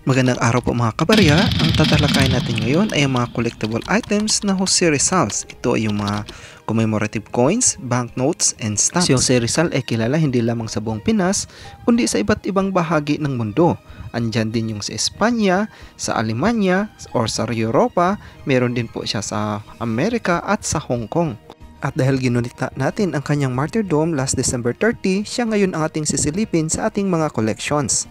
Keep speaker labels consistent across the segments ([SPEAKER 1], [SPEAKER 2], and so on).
[SPEAKER 1] Magandang araw po mga kabarya. Ang tatalakayin natin ngayon ay ang mga collectible items na Jose Rizals. Ito ay yung mga commemorative coins, banknotes, and stamps. Si Jose Rizal ay kilala hindi lamang sa buong Pinas, kundi sa iba't ibang bahagi ng mundo. Andyan din yung sa Espanya, sa Alemanya, or sa Europa. Meron din po siya sa Amerika at sa Hong Kong. At dahil ginunit natin ang kanyang martyrdom last December 30, siya ngayon ang ating sisilipin sa ating mga collections.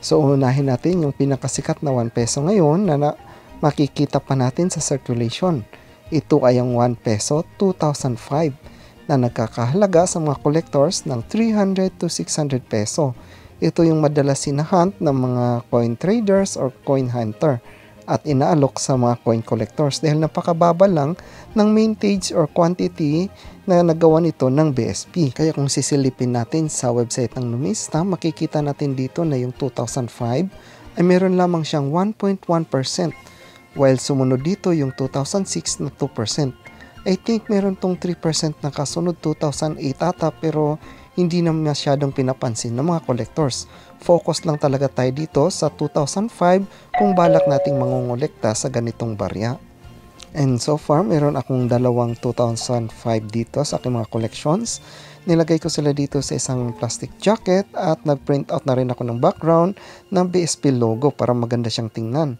[SPEAKER 1] So unahin natin yung pinakasikat na 1 peso ngayon na makikita pa natin sa circulation. Ito ay ang 1 peso 2005 na nagkakahalaga sa mga collectors ng 300 to 600 peso. Ito yung madalas sinahunt ng mga coin traders or coin hunter at inaalok sa mga coin collectors dahil napakababa lang ng mintage or quantity na nagawa nito ng BSP. Kaya kung sisilipin natin sa website ng Numista, makikita natin dito na yung 2005 ay meron lamang siyang 1.1%, while sumunod dito yung 2006 na 2%. I think meron tong 3% na kasunod 2008 ata, pero hindi na masyadong pinapansin ng mga collectors. Focus lang talaga tayo dito sa 2005 kung balak nating mangongolekta sa ganitong barya. And so far, meron akong dalawang 2005 dito sa aking mga collections. Nilagay ko sila dito sa isang plastic jacket at nag-print out na rin ako ng background ng BSP logo para maganda siyang tingnan.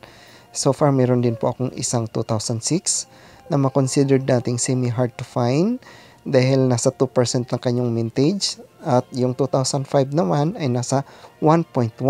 [SPEAKER 1] So far, meron din po akong isang 2006 na ma-considered nating semi-hard to find dahil nasa 2% ng kanyang mintage at yung 2005 naman ay nasa 1.1.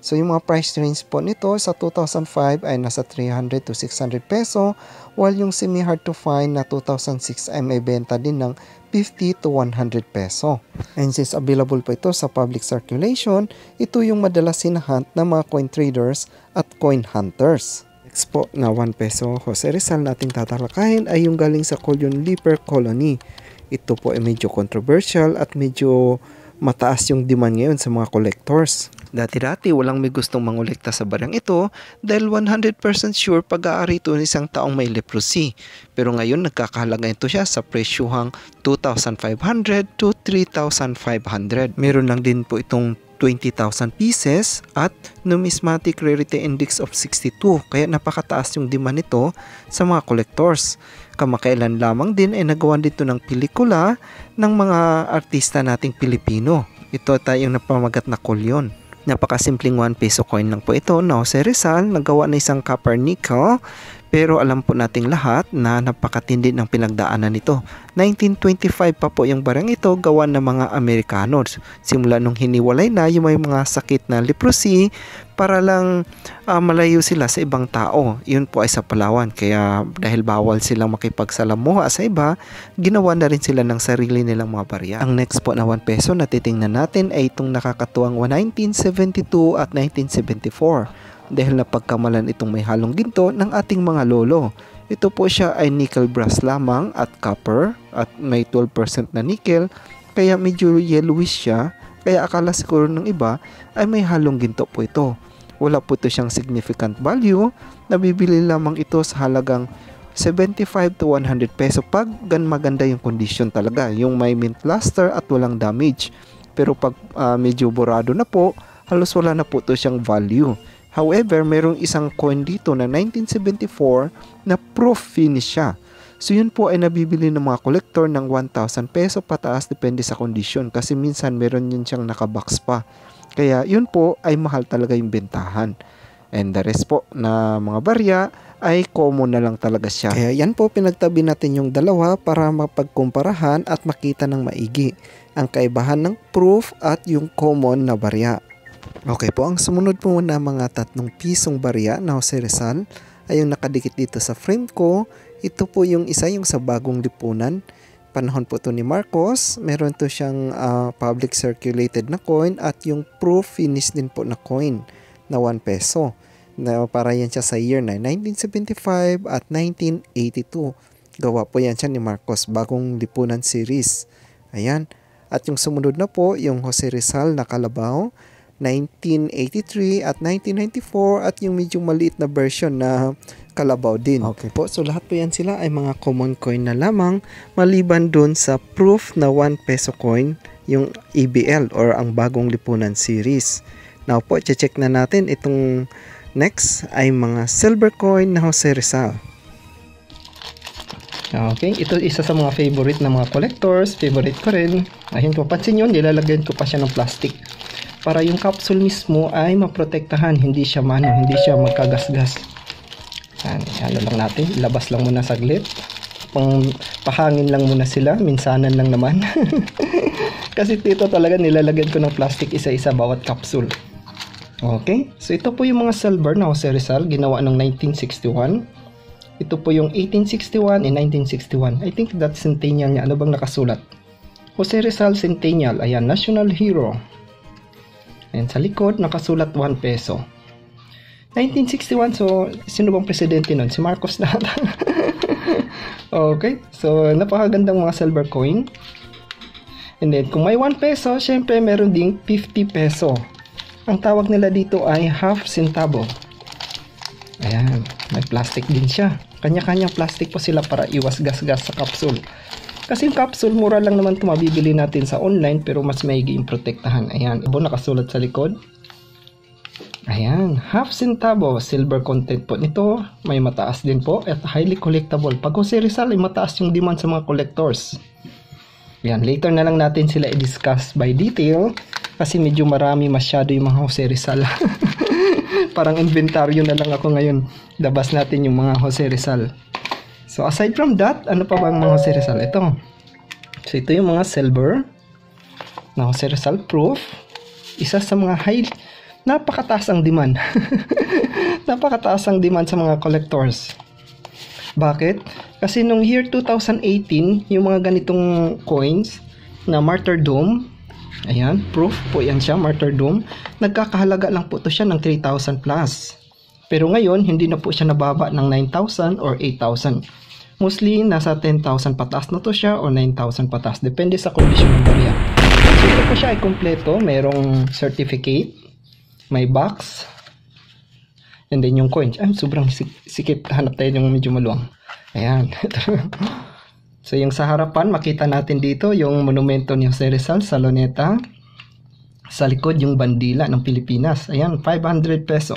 [SPEAKER 1] So yung mga price range po nito sa 2005 ay nasa 300 to 600 peso, while yung semi-hard to find na 2006 ay may benta din ng 50 to 100 peso. And since available po ito sa public circulation, ito yung madalas sinahunt ng mga coin traders at coin hunters. Next po na 1 peso Jose Rizal nating tatalakayin ay yung galing sa Collion Leaper Colony. Ito po ay medyo controversial at medyo mataas yung demand ngayon sa mga collectors. Dati-dati walang may gustong mangolekta sa baryang ito dahil 100% sure pag-aari ito ng isang taong may leprosy. Pero ngayon nagkakahalaga ito siya sa presyuhang 2,500 to 3,500. Meron lang din po itong 20,000 pieces at numismatic rarity index of 62, kaya napakataas yung demand nito sa mga collectors. Kamakailan lamang din ay nagawa dito ng pelikula ng mga artista nating Pilipino. Ito tayong napamagat na Collion. Napakasimpleng 1 peso coin lang po ito na Jose Rizal, nagawa na isang copper nickel, pero alam po nating lahat na napakatindi ng pinagdaanan nito. 1925 pa po yung barang ito, gawa ng mga Amerikano. Simula nung hiniwalay na yung may mga sakit na leprosy para lang malayo sila sa ibang tao. Yun po ay sa Palawan. Kaya dahil bawal silang makipagsalamuha sa iba, ginawa na rin sila ng sarili nilang mga barya. Ang next po na 1 peso na titingnan natin ay itong nakakatuwang 1972 at 1974. Dahil napagkamalan itong may halong ginto ng ating mga lolo. Ito po siya ay nickel brass lamang at copper at may 12% na nickel, kaya medyo yellowish siya, kaya akala siguro ng iba ay may halong ginto po ito. Wala po ito siyang significant value, nabibili lamang ito sa halagang 75 to 100 peso pag maganda yung condition talaga, yung may mint luster at walang damage. Pero pag medyo borado na po, halos wala na po ito siyang value. However, mayroong isang coin dito na 1974 na proof finish siya. So yun po ay nabibili ng mga collector ng 1,000 peso pataas, depende sa condition, kasi minsan meron yun siyang nakabox pa. Kaya yun po ay mahal talaga yung bentahan. And the rest po na mga barya ay common na lang talaga siya. Kaya yan po pinagtabi natin yung dalawa para mapagkumparahan at makita ng maigi ang kaibahan ng proof at yung common na barya. Okay po, ang sumunod po na mga 3 pisong barya na Jose Rizal ay yung nakadikit dito sa frame ko. Ito po yung isa, yung sa bagong lipunan. Panahon po ito ni Marcos. Meron to siyang public circulated na coin at yung proof finish din po na coin na 1 peso. Na para yan siya sa year na 1975 at 1982. Gawa po yan siya ni Marcos, bagong lipunan series. Ayan. At yung sumunod na po, yung Jose Rizal na kalabaw, 1983 at 1994 at yung medyo maliit na version na kalabaw din. Okay po, so lahat po yan sila ay mga common coin na lamang maliban dun sa proof na 1 peso coin, yung EBL or ang bagong lipunan series. Now po, check na natin itong next ay mga silver coin na Jose Rizal. Okay, ito isa sa mga favorite na mga collectors, favorite ko rin. Ayun po, pansin nyo, nilalagyan ko pa siya ng plastic para yung capsule mismo ay maprotektahan, hindi siya hindi siya magkagasgas. Ano lang natin, labas lang muna saglit. Pahangin lang muna sila, minsanan lang naman. Kasi dito talaga nilalagyan ko ng plastic isa-isa bawat capsule. Okay, so ito po yung mga silver na Jose Rizal, ginawa ng 1961. Ito po yung 1861 and 1961. I think that's centennial niya. Ano bang nakasulat? Jose Rizal Centennial. Ayan, National Hero. Ayan, sa likod, nakasulat 1 peso. 1961, so, sino bang presidente nun? Si Marcos na. Okay, so, napakagandang mga silver coin. And then, kung may 1 peso, syempre, meron ding 50 peso. Ang tawag nila dito ay half centavo. Ayan, may plastic din siya. Kanya-kanyang plastic po sila para iwas gas-gas sa capsule. Kasi yung capsule, mura lang naman ito mabibili natin sa online, pero mas maigi yung protektahan. Ayan, ibo nakasulat sa likod. Ayan, half centavo, silver content po nito. May mataas din po at highly collectible. Pag Jose Rizal ay mataas yung demand sa mga collectors. Ayan, later na lang natin sila i-discuss by detail. Kasi medyo marami masyado yung mga Jose Rizal. Parang inventaryo na lang ako ngayon. Labas natin yung mga Jose Rizal. So aside from that, ano pa bang mga Jose Rizal? Ito. So ito yung mga silver na Jose Rizal proof. Isa sa mga napakataas ang demand. Napakataas ang demand sa mga collectors. Bakit? Kasi nung year 2018, yung mga ganitong coins na martyrdom, ayan, proof po yan siya, martyrdom. Nagkakahalaga lang po to siya ng 3,000 plus. Pero ngayon, hindi na po siya nababa ng 9,000 or 8,000. Mostly, nasa 10,000 pataas na to siya o 9,000 pataas. Depende sa kondisyon ng barya. So, ito po siya ay kompleto. Mayroong certificate, may box, and then yung coins. Ay, sobrang sikip. Hanap tayo yung medyo maluwang. Ayan. So, yung sa harapan, makita natin dito yung monumento ni Jose Rizal sa Luneta. Sa likod, yung bandila ng Pilipinas. Ayan, 500 peso.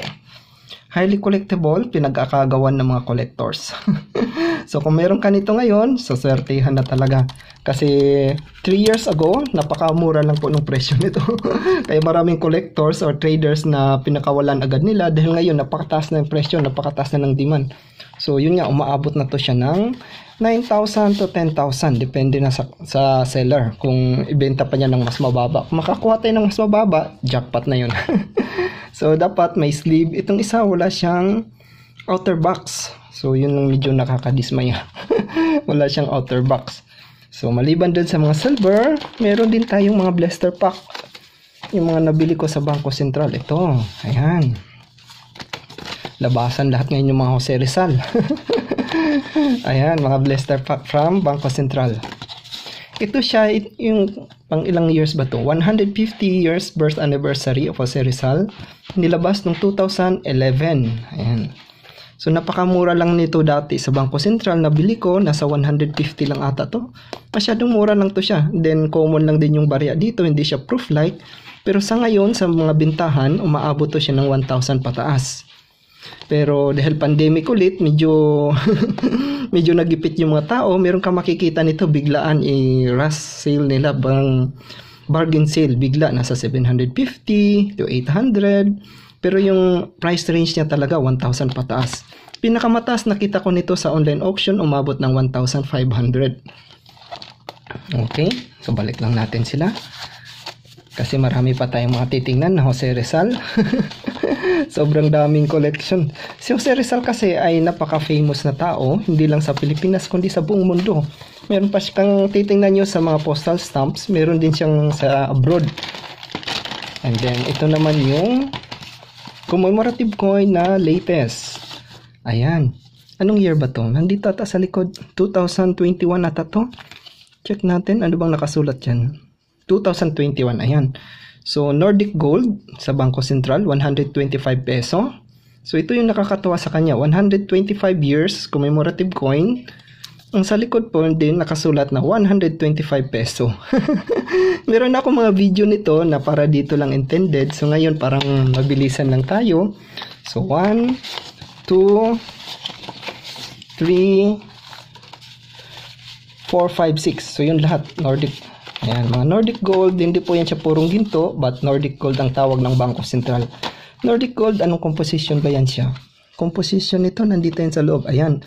[SPEAKER 1] Highly collectible, pinag-akagawan ng mga collectors. So, kung meron ka nito ngayon, saswertihan na talaga. Kasi, 3 years ago, napakamura lang po ng presyo nito. Kaya maraming collectors or traders na pinakawalan agad nila. Dahil ngayon, napakataas na yung presyo, napakataas na ng demand. So, yun nga, umaabot na to siya ng 9,000 to 10,000. Depende na sa seller. Kung ibenta pa niya ng mas mababa. Kung makakuha tayo ng mas mababa, jackpot na yun. So, dapat may sleeve. Itong isa, wala siyang outer box. So, yun lang medyo nakakadismaya. Wala siyang outer box. So, maliban dun sa mga silver, meron din tayong mga blister pack. Yung mga nabili ko sa Bangko Sentral. Ito, ayan. Labasan lahat ngayon yung mga Jose Rizal. Ayan, mga blister pack from Bangko Sentral. Ito siya, yung pang ilang years ba to? 150 years birth anniversary of Jose Rizal. Nilabas noong 2011. Ayan. So, napakamura lang nito dati sa Bangko Sentral. Nabili ko, nasa 150 lang ata to. Masyadong mura lang to siya. Then, common lang din yung barya dito. Hindi siya proof like. Pero sa ngayon, sa mga bintahan, umaabot to siya ng 1,000 pataas. Pero dahil pandemic ulit, medyo medyo nagipit yung mga tao. Meron ka makikita nito biglaan i-rush sale nila, bargain sale bigla nasa 750 to 800. Pero yung price range niya talaga 1,000 pataas. Pinakamataas nakita ko nito sa online auction, umabot ng 1,500. Okay, so balik lang natin sila. Kasi marami pa tayong mga titingnan na Jose Rizal. Sobrang daming collection. Si Jose Rizal kasi ay napaka-famous na tao, hindi lang sa Pilipinas kundi sa buong mundo. Meron pa siyang titingnan nyo sa mga postal stamps, meron din siyang sa abroad. And then ito naman yung commemorative coin na latest. Ayan. Anong year ba to? Nandito ata sa likod. 2021 ata to. Check natin ano bang nakasulat dyan. 2021, ayan. So, Nordic Gold sa Bangko Sentral, 125 peso. So, ito yung nakakatawa sa kanya. 125 years commemorative coin. Ang sa likod po din nakasulat na 125 peso. Meron ako mga video nito na para dito lang intended. So ngayon parang mabilisan lang tayo. So 1, 2, 3, 4, 5, 6. So yun lahat Nordic. Ayan, mga Nordic Gold. Hindi po yan siya purong ginto, but Nordic Gold ang tawag ng Bangko Sentral. Nordic Gold, anong composition ba yan siya? Composition nito, nandito yan sa loob. Ayan,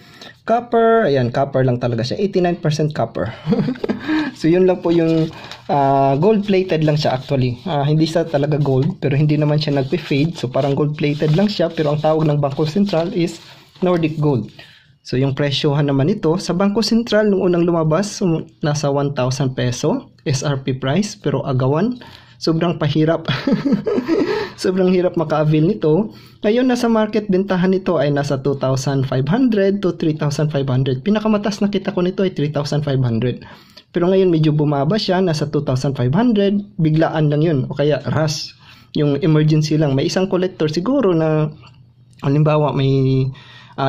[SPEAKER 1] copper. Ayan, copper lang talaga siya. 89% copper. So, yun lang po yung gold-plated lang siya actually. Hindi siya talaga gold, pero hindi naman siya nagpe-fade. So, parang gold-plated lang siya, pero ang tawag ng Bangko Sentral is Nordic Gold. So, yung presyohan naman ito, sa Bangko Sentral, nung unang lumabas, nasa 1,000 peso, SRP price, pero agawan, sobrang pahirap. Sobrang hirap maka-avail nito. Ngayon, nasa market bentahan nito ay nasa 2,500 to 3,500. Pinakamataas na kita ko nito ay 3,500. Pero ngayon, medyo bumaba siya, nasa 2,500. Biglaan lang yun. O kaya, rush. Yung emergency lang. May isang collector siguro na, halimbawa, may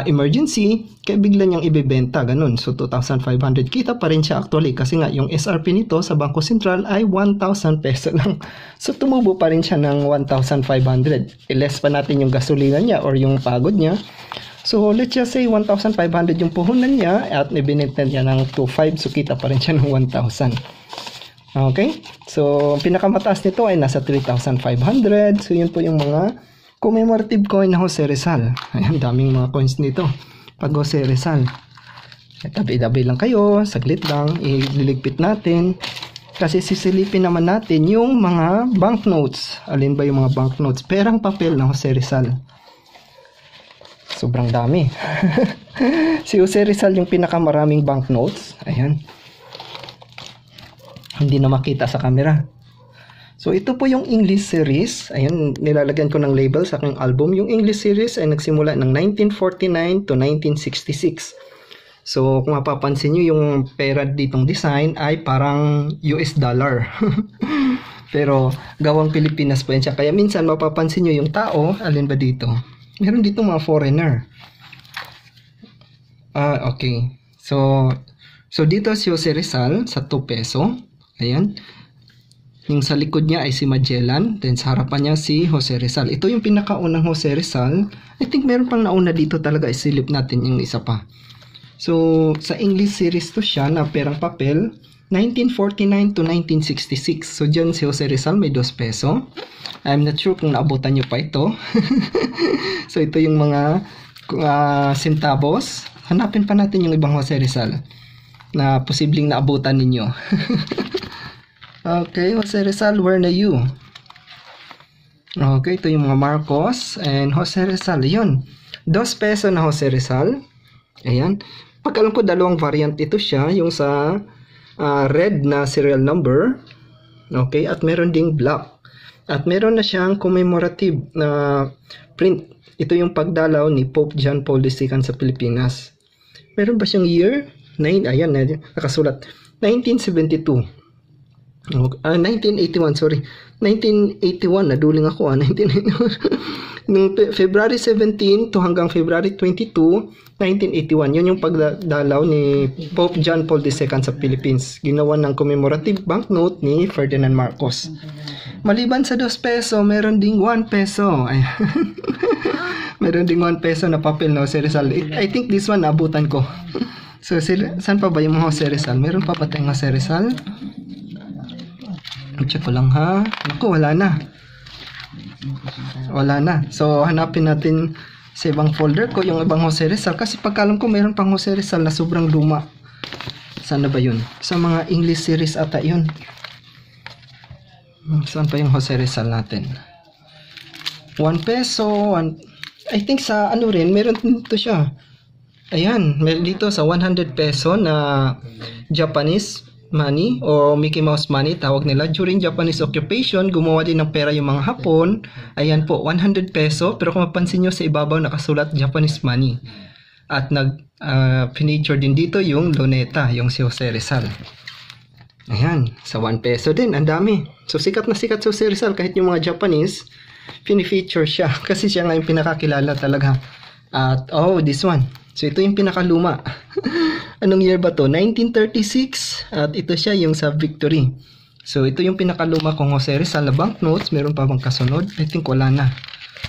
[SPEAKER 1] emergency, kaya bigla niyang ibebenta, ganun. So, 2,500. Kita pa rin siya actually kasi nga yung SRP nito sa Bangko Sentral ay 1,000 peso lang. So, tumubo pa rin siya ng 1,500. I-less pa natin yung gasolina niya or yung pagod niya. So, let's just say 1,500 yung puhunan niya at ibinenta niya ng 2,500. So, kita pa rin siya ng 1,000. Okay? So, pinakamataas nito ay nasa 3,500. So, yun po yung mga commemorative coin na Jose Rizal. Ayan, daming mga coins nito. Pag Jose Rizal. Tabi-tabi lang kayo. Saglit lang. Ililigpit natin. Kasi sisilipin naman natin yung mga banknotes. Alin ba yung mga banknotes? Perang papel na Jose Rizal. Sobrang dami. Si Jose Rizal yung pinakamaraming banknotes. Ayan. Hindi na makita sa camera. So, ito po yung English series. Ayan, nilalagyan ko ng label sa aking album. Yung English series ay nagsimula ng 1949 to 1966. So, kung mapapansin nyo, yung pera ditong design ay parang US dollar. Pero, gawang Pilipinas po yan siya. Kaya minsan, mapapansin nyo yung tao, alin ba dito? Meron dito mga foreigner. Okay. So dito si Jose Rizal sa 2 peso. Ayan. Yung sa likod niya ay si Magellan. Then sa harapan niya si Jose Rizal. Ito yung pinakaunang Jose Rizal. I think meron pang nauna dito talaga. Isilip natin yung isa pa. So sa English series to siya na perang papel. 1949 to 1966. So dyan si Jose Rizal may 2 peso. I'm not sure kung naabutan nyo pa ito. So ito yung mga centavos. Hanapin pa natin yung ibang Jose Rizal na posibleng naabutan ninyo. Okay, Jose Rizal, where na you? Okay, ito yung mga Marcos and Jose Rizal. Yun, 2 peso na Jose Rizal. Ayan. Pag alam ko, dalawang variant ito siya. Yung sa red na serial number. Okay, at meron ding black. At meron na siyang commemorative na print. Ito yung pagdalaw ni Pope John Paul II sa Pilipinas. Meron ba siyang year? Ayan, nakasulat. 1972. 1981, sorry. 1981, naduling ako. 1981. Nung February 17 to hanggang February 22, 1981. Yun yung pagdalaw ni Pope John Paul II sa Philippines. Ginawa ng commemorative banknote ni Ferdinand Marcos. Maliban sa 2 peso, meron ding 1 peso. Meron ding 1 peso na papel na Jose Rizal. I think this one naabutan ko. So, saan pa ba yung mga Jose Rizal? Meron pa ba tayong Jose Rizal? Check ko lang ha. Naku, wala na. Wala na. So, hanapin natin sa ibang folder ko yung ibang Jose Rizal. Kasi pagkalam ko, mayroon pang Jose Rizal na sobrang luma. Saan na ba yun? Sa mga English series ata yun. Saan pa yung Jose Rizal natin? 1 peso. I think sa ano rin, meron dito siya. Ayan, meron dito sa 100 peso na Japanese money o Mickey Mouse money tawag nila. During Japanese occupation, gumawa din ng pera yung mga Hapon. Ayan po, 100 peso. Pero kung mapansin nyo sa ibabaw nakasulat Japanese money. At feature din dito yung luneta, yung si Jose Rizal. Ayan, sa 1 peso din, ang dami. So sikat na sikat si Jose Rizal kahit yung mga Japanese, feature siya. Kasi siya nga yung pinakakilala talaga. At this one. So ito yung pinakaluma.
[SPEAKER 2] Anong year ba to? 1936 at ito siya yung sa Victory. So ito yung pinakaluma kong Jose Rizal na banknotes. Meron pa bang kasunod? I think wala na.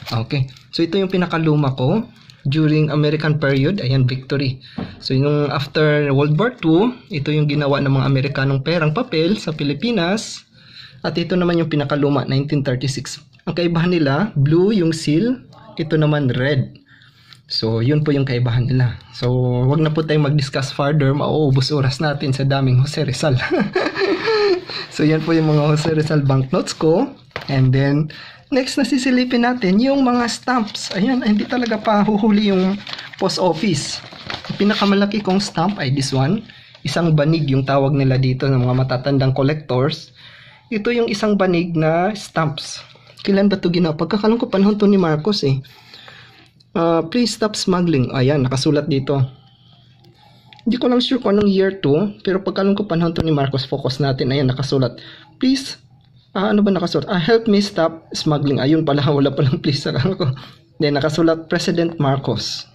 [SPEAKER 2] Okay. So ito yung pinakaluma ko during American period. Ayan, Victory. So yung after World War II, ito yung ginawa ng mga Amerikanong perang papel sa Pilipinas. At ito naman yung pinakaluma, 1936. Ang kaibahan nila, blue yung seal, ito naman red. So yun po yung kaibahan nila. So wag na po tayong mag-discuss further, mauubos oras natin sa daming Jose Rizal. So yan po yung mga Jose Rizal banknotes ko. And then next na sisilipin natin yung mga stamps. Ayan, hindi talaga pa huhuli yung post office. Ang pinakamalaki kong stamp ay this one. Isang banig yung tawag nila dito ng mga matatandang collectors. Ito yung isang banig na stamps. Kailan ba ito ginawa? Pagkakalang ko panahon to ni Marcos eh. Please stop smuggling. Ayan, nakasulat dito. Hindi ko lang sure kung anong year to. Pero pagkakalang ko panahon to ni Marcos, focus natin. Ayan, nakasulat. Please, ano ba nakasulat? Help me stop smuggling. Ayun pala, wala palang please sa ko. Then nakasulat, President Marcos.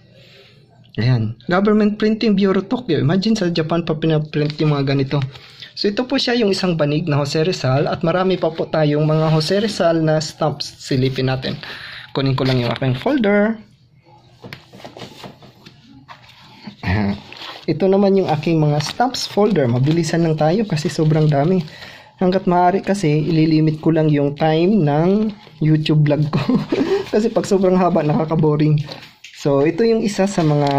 [SPEAKER 2] Ayan. Government Printing Bureau Tokyo. Imagine sa Japan pa pinaprint yung mga ganito. So ito po siya yung isang banig na Jose Rizal. At marami pa po tayong mga Jose Rizal na stamps. Silipin natin. Kunin ko lang yung aking folder. Ito naman yung aking mga stamps folder. Mabilisan lang tayo kasi sobrang dami. Hanggat maaari kasi, ililimit ko lang yung time ng YouTube vlog ko. Kasi pag sobrang haba, nakaka-boring. So, ito yung isa sa mga,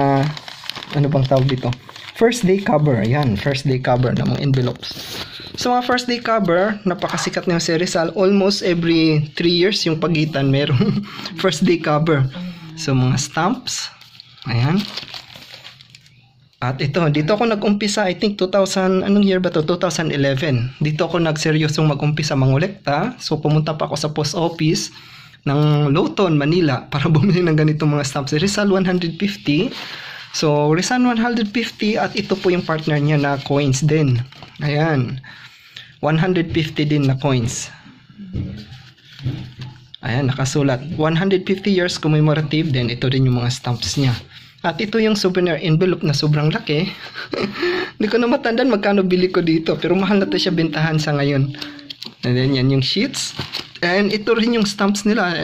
[SPEAKER 2] ano bang tawag dito? First day cover. Ayan, first day cover ng mga envelopes. So, mga first day cover, napakasikat ni Jose Rizal. Almost every 3 years yung pagitan, merong first day cover. So, mga stamps. Ayan. At ito, dito ako nag-umpisa, I think 2000, anong year ba to? 2011. Dito ako nagseryosong mag-umpisa mangolekta. So pumunta pa ako sa post office ng Lawton, Manila para bumili ng ganitong mga stamps. Rizal 150. So Rizal 150 at ito po yung partner niya na coins din. Ayan. 150 din na coins. Ayan, nakasulat. 150 years commemorative. Then ito rin yung mga stamps niya. At ito yung souvenir envelope na sobrang laki. Hindi ko na matandaan magkano bili ko dito. Pero mahal na ito siya bentahan sa ngayon. And then yan yung sheets. And ito rin yung stamps nila.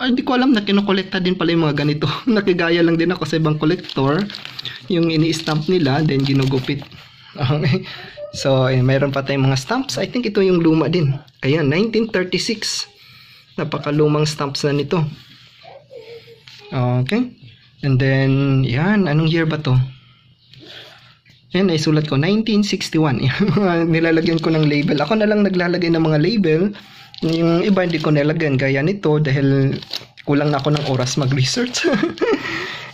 [SPEAKER 2] Hindi ko alam na kinokolekta din pala yung mga ganito. Nakigaya lang din ako sa ibang collector. Yung ini-stamp nila. Then ginugupit. Okay. So mayroon pa tayong mga stamps. I think ito yung luma din. Ayan, 1936. Napakalumang stamps na nito. Okay. And then, yan, anong year ba to? Yan, ay sulat ko, 1961. Nilalagyan ko ng label. Ako na lang naglalagay ng mga label. Yung iba hindi ko nilagyan gaya nito dahil kulang na ako ng oras mag-research.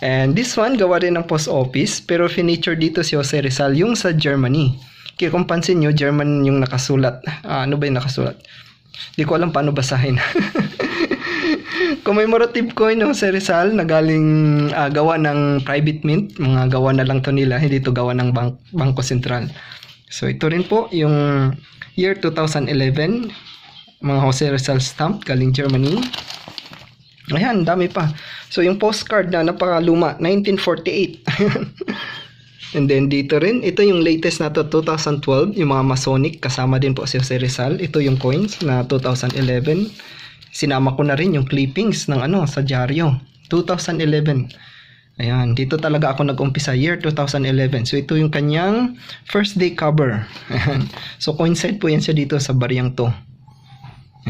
[SPEAKER 2] And this one, gawa rin ng post office. Pero finiture dito si Jose Rizal, yung sa Germany. Kaya kung pansin nyo, German yung nakasulat. Ano ba yung nakasulat? Hindi ko alam paano basahin. Commemorative coin ng Jose Rizal na galing gawa ng private mint. Mga gawa na lang to nila. Hindi to gawa ng Bangko Sentral. So ito rin po yung year 2011. Mga Jose Rizal stamp galing Germany. Ayan, dami pa. So yung postcard na napakaluma, 1948. And then dito rin, ito yung latest na to, 2012. Yung mga Masonic, kasama din po si Jose Rizal. Ito yung coins na 2011. Sinama ko na rin yung clippings ng sa dyaryo. 2011. Ayan, dito talaga ako nag-umpisa, year 2011. So ito yung kanyang first day cover. Ayan. So coincide po yan siya dito sa bariyang to.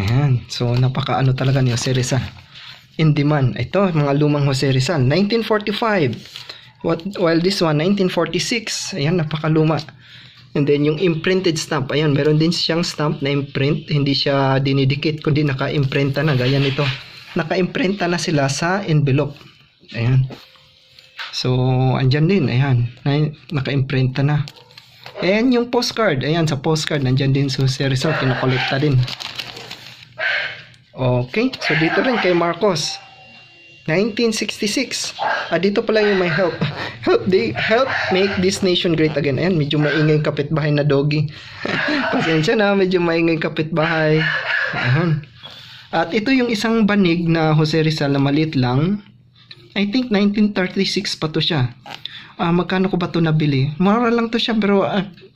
[SPEAKER 2] Ayan. So napaka talaga ni Jose Rizal. In demand. Ito, mga lumang Jose Rizal. 1945. While this one, 1946. Ayan, napakaluma. And then yung imprinted stamp, ayan, meron din siyang stamp na imprint, hindi siya dinidikit, kundi naka-imprinta na, gaya nito. Naka-imprinta na sila sa envelope. Ayan. So, andyan din, ayan, naka-imprinta na. And yung postcard, ayan, sa postcard, nandyan din sa Jose Rizal, kinakolekta din. Okay, so dito rin kay Marcos. 1966. Dito pala yung may help. Help make this nation great again. Ayan, medyo maingay yung kapitbahay na doggy. Pasensya na, medyo maingay yung kapitbahay. Ayan. At ito yung isang banig na Jose Rizal na maliit lang. I think 1936 pa to siya. Magkano ko ba to nabili? Mura lang to siya, pero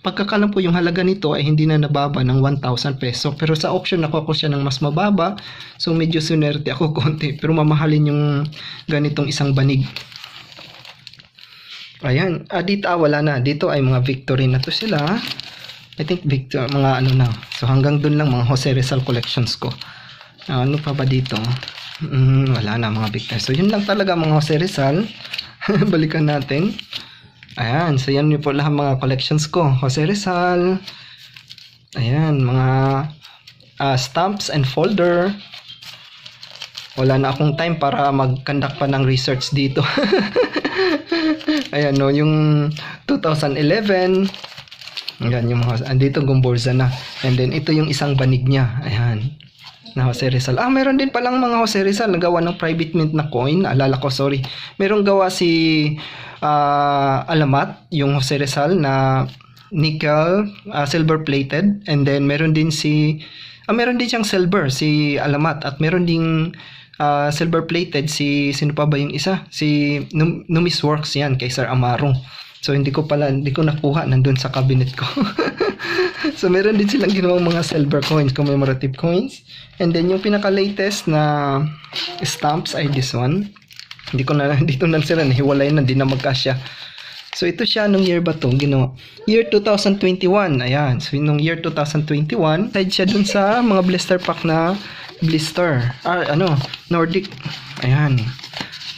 [SPEAKER 2] pagkakalam ko yung halaga nito ay hindi na nababa ng 1,000 peso. Pero sa auction nakuha ko siya ng mas mababa. So medyo sunerte ako konti. Pero mamahalin yung ganitong isang banig. Ayan. Dito wala na. Dito ay mga Victory na to sila. I think Victor, mga ano na. So hanggang dun lang mga Jose Rizal collections ko. Ano pa ba dito? Wala na mga Victor. So yun lang talaga mga Jose Rizal. Balikan natin. Ayan, so yan yun po lahat mga collections ko. Jose Rizal. Ayan, mga stamps and folder. Wala na akong time para mag-conduct pa ng research dito. Ayan, no, yung 2011. Ayan, yung mga, andito gumborza na. And then, ito yung isang banig niya. Ayan. Na Jose Rizal. Meron din palang mga Jose Rizal nagawa ng private mint na coin. Alala ko, sorry. Merong gawa si Alamat, yung Jose Rizal na nickel, silver plated. And then meron din meron din siyang silver, si Alamat. At meron ding silver plated sino pa ba yung isa? Si Numis Works yan, kay Sir Amaro. So hindi ko nakuha, nandun sa cabinet ko. So meron din silang ginawang mga silver coins, commemorative coins. And then yung pinaka-latest na stamps ay this one. Dito na sila nahiwalay na, hindi na magkasya. So ito siya, nung year ba to ginawa? Year 2021. Ayan. So nung year 2021, side siya dun sa mga blister pack na blister. Nordic. Ayan.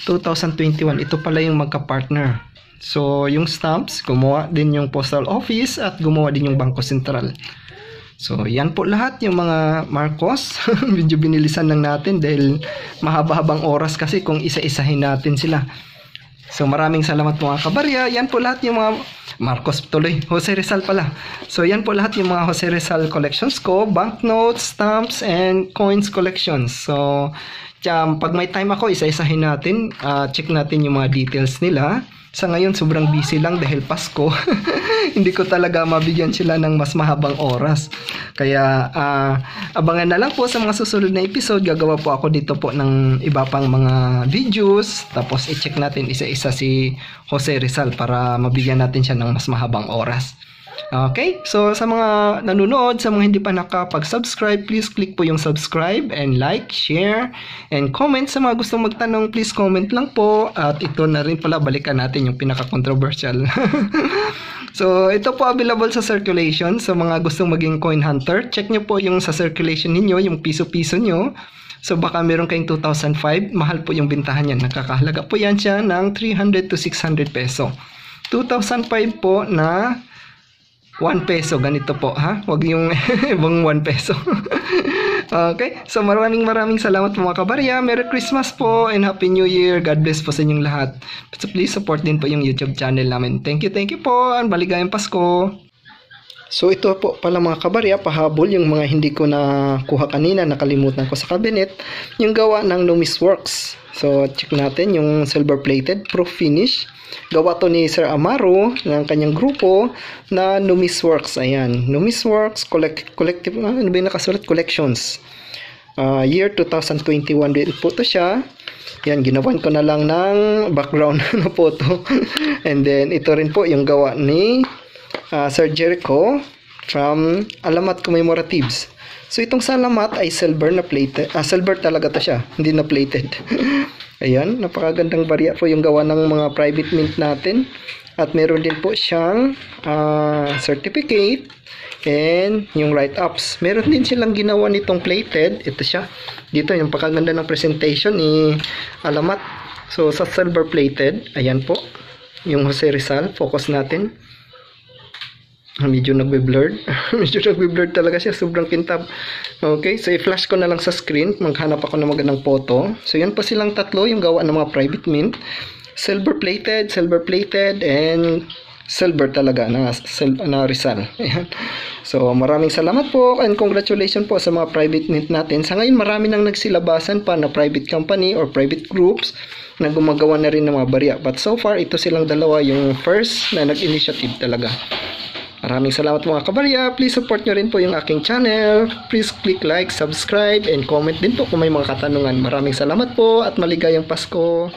[SPEAKER 2] 2021. Ito pala yung magka-partner. So, yung stamps, gumawa din yung postal office at gumawa din yung Bangko Sentral. So, yan po lahat yung mga Marcos. Medyo binilisan lang natin dahil mahaba-habang oras kasi kung isa-isahin natin sila. So, maraming salamat mga kabarya. Yan po lahat yung mga Marcos tuloy. Jose Rizal pala. So, yan po lahat yung mga Jose Rizal collections ko. Banknotes, stamps, and coins collections. So, pag may time ako, isa-isahin natin. Check natin yung mga details nila. Sa ngayon, sobrang busy lang dahil Pasko. Hindi ko talaga mabigyan sila ng mas mahabang oras. Kaya, abangan na lang po sa mga susunod na episode. Gagawa po ako dito po ng iba pang mga videos. Tapos, i-check natin isa-isa si Jose Rizal para mabigyan natin siya ng mas mahabang oras. Okay? So, sa mga nanonood, sa mga hindi pa nakapag-subscribe, please click po yung subscribe and like, share, and comment. Sa mga gustong magtanong, please comment lang po. At ito na rin pala, balikan natin yung pinaka-controversial. So, ito po available sa circulation. So, mga gustong maging coin hunter, check nyo po yung sa circulation ninyo, yung piso-piso nyo. So, baka meron kayong 2005, mahal po yung bintahan yan. Nakakahalaga po yan siya ng 300 to 600 peso. 2005 po na 1 peso, ganito po ha. Huwag yung ibang 1 peso. Okay, so maraming salamat po mga kabarya. Merry Christmas po and Happy New Year. God bless po sa inyong lahat. So please support din po yung YouTube channel namin. Thank you po. Maligayang Pasko. So ito po pala mga kabarya, pahabol yung mga hindi ko nakuha kanina, nakalimutan ko sa cabinet, yung gawa ng Numis Works. So check natin yung silver plated, proof finish. Gawa to ni Sir Amaro ng kanyang grupo na Numis Works. Ayan, Numis Works collective, ano ba yung nakasulat? Collections. Year 2021 din po to siya. Yan, ginawan ko na lang ng background na photo. And then ito rin po yung gawa ni Sir Jericho from Alamat Commemoratives. So itong sa Alamat ay silver na plated. Silver talaga to siya, hindi na plated. Ayan, napakagandang barya po yung gawa ng mga private mint natin. At meron din po siyang certificate and yung write-ups. Meron din silang ginawa nitong plated. Ito siya. Dito yung pakaganda ng presentation ni Alamat. So sa silver plated, ayan po. Yung Jose Rizal, focus natin. Medyo nagbe-blurred. Medyo nagbe-blurred talaga siya. Sobrang kintab. Okay, so i-flash ko na lang sa screen. Maghanap ako ng magandang photo. So yan pa silang tatlo, yung gawa ng mga private mint. Silver plated, and silver talaga na Rizal. Ayan. So maraming salamat po and congratulations po sa mga private mint natin. Sa ngayon marami nang nagsilabasan pa na private company or private groups na gumagawa na rin ng mga barya. But so far, ito silang dalawa yung first na nag-initiative talaga. Maraming salamat mga kabarya. Please support nyo rin po yung aking channel. Please click like, subscribe, and comment din po kung may mga katanungan. Maraming salamat po at maligayang Pasko.